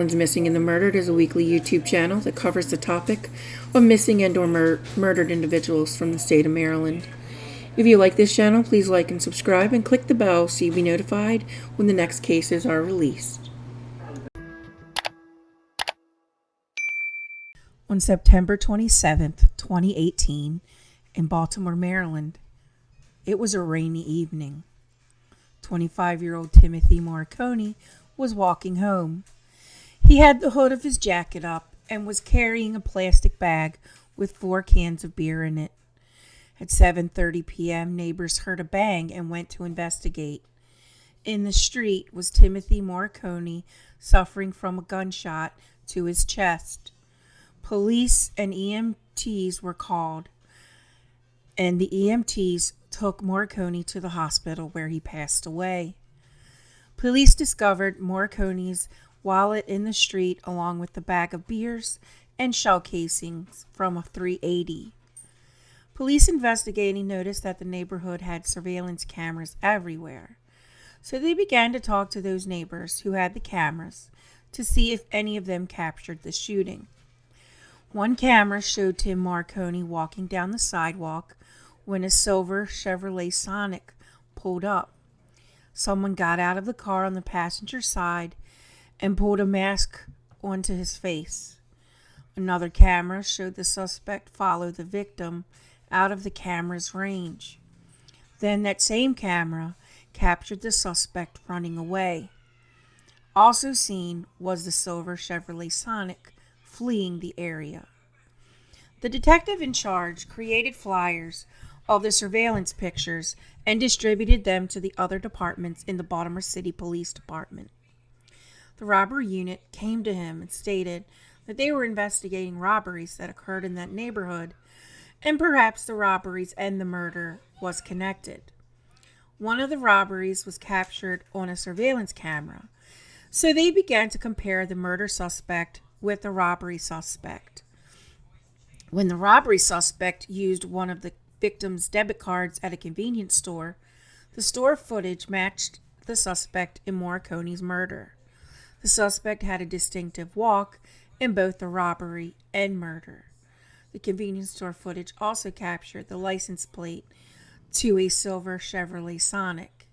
Maryland's Missing and the Murdered is a weekly YouTube channel that covers the topic of missing and or murdered individuals from the state of Maryland. If you like this channel, please like and subscribe and click the bell so you'll be notified when the next cases are released. On September 27th, 2018, in Baltimore, Maryland, it was a rainy evening. 25-year-old Timothy Moriconi was walking home. He had the hood of his jacket up and was carrying a plastic bag with 4 cans of beer in it. At 7:30 p.m., neighbors heard a bang and went to investigate. In the street was Timothy Moriconi, suffering from a gunshot to his chest. Police and EMTs were called, and the EMTs took Moriconi to the hospital where he passed away. Police discovered Moriconi's wallet in the street along with the bag of beers and shell casings from a .380. Police investigating noticed that the neighborhood had surveillance cameras everywhere. So they began to talk to those neighbors who had the cameras to see if any of them captured the shooting. One camera showed Tim Moriconi walking down the sidewalk when a silver Chevrolet Sonic pulled up. Someone got out of the car on the passenger side and pulled a mask onto his face. Another camera showed the suspect follow the victim out of the camera's range. Then that same camera captured the suspect running away. Also seen was the silver Chevrolet Sonic fleeing the area. The detective in charge created flyers of the surveillance pictures and distributed them to the other departments in the Baltimore City Police Department. The robbery unit came to him and stated that they were investigating robberies that occurred in that neighborhood, and perhaps the robberies and the murder was connected. One of the robberies was captured on a surveillance camera, so they began to compare the murder suspect with the robbery suspect. When the robbery suspect used one of the victim's debit cards at a convenience store, the store footage matched the suspect in Moriconi's murder. The suspect had a distinctive walk in both the robbery and murder. The convenience store footage also captured the license plate to a silver Chevrolet Sonic.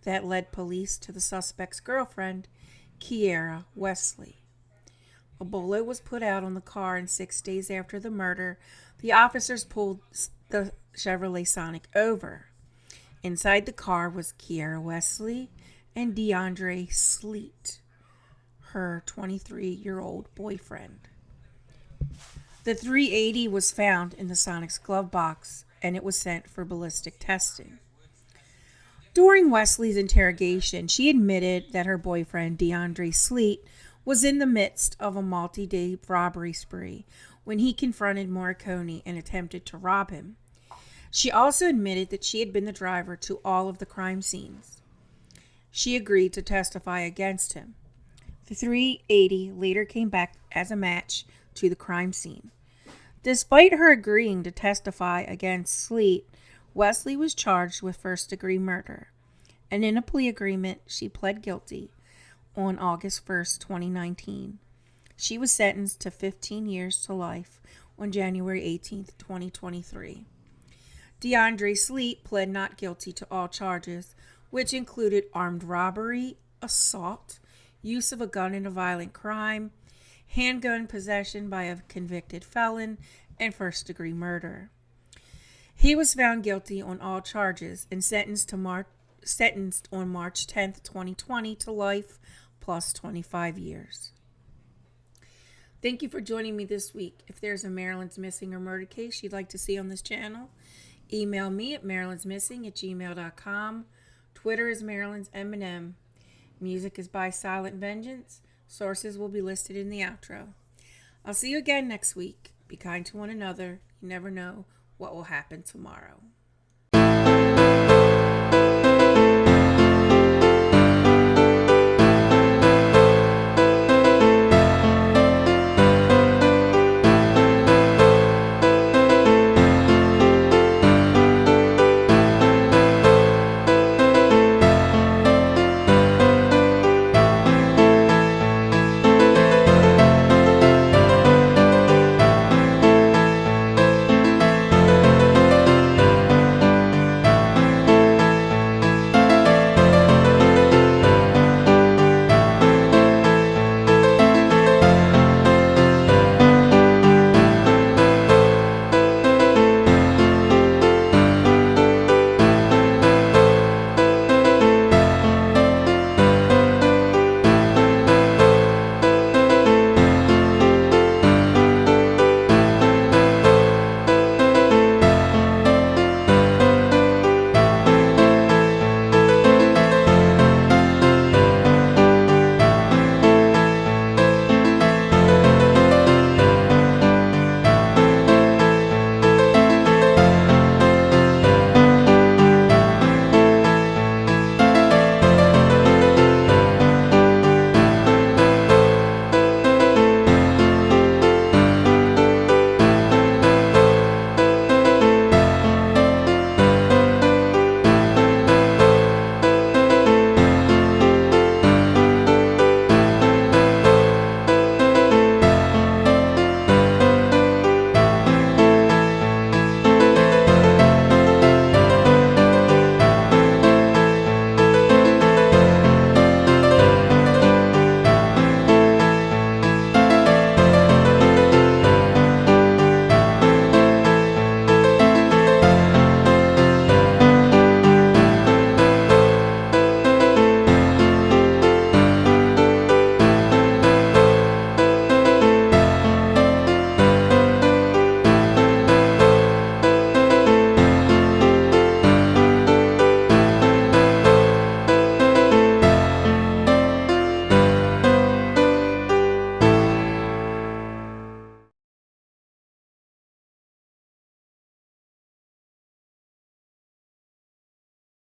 That led police to the suspect's girlfriend, Kiera Wesley. A bolo was put out on the car, and 6 days after the murder, the officers pulled the Chevrolet Sonic over. Inside the car was Kiera Wesley and DeAndre Sleet, her 23-year-old boyfriend. The .380 was found in the Sonic's glove box, and it was sent for ballistic testing. During Wesley's interrogation, she admitted that her boyfriend, DeAndre Sleet, was in the midst of a multi-day robbery spree when he confronted Moriconi and attempted to rob him. She also admitted that she had been the driver to all of the crime scenes. She agreed to testify against him. The .380 later came back as a match to the crime scene. Despite her agreeing to testify against Sleet, Wesley was charged with first-degree murder, and in a plea agreement, she pled guilty on August 1st, 2019. She was sentenced to 15 years to life on January 18th, 2023. DeAndre Sleet pled not guilty to all charges, which included armed robbery, assault, use of a gun in a violent crime, handgun possession by a convicted felon, and first-degree murder. He was found guilty on all charges and sentenced on March 10th, 2020 to life plus 25 years. Thank you for joining me this week. If there's a Maryland's Missing or Murdered case you'd like to see on this channel, email me at marylandsmissing@gmail.com. Twitter is Maryland's M&M. Music is by Silent Vengeance. Sources will be listed in the outro. I'll see you again next week. Be kind to one another. You never know what will happen tomorrow.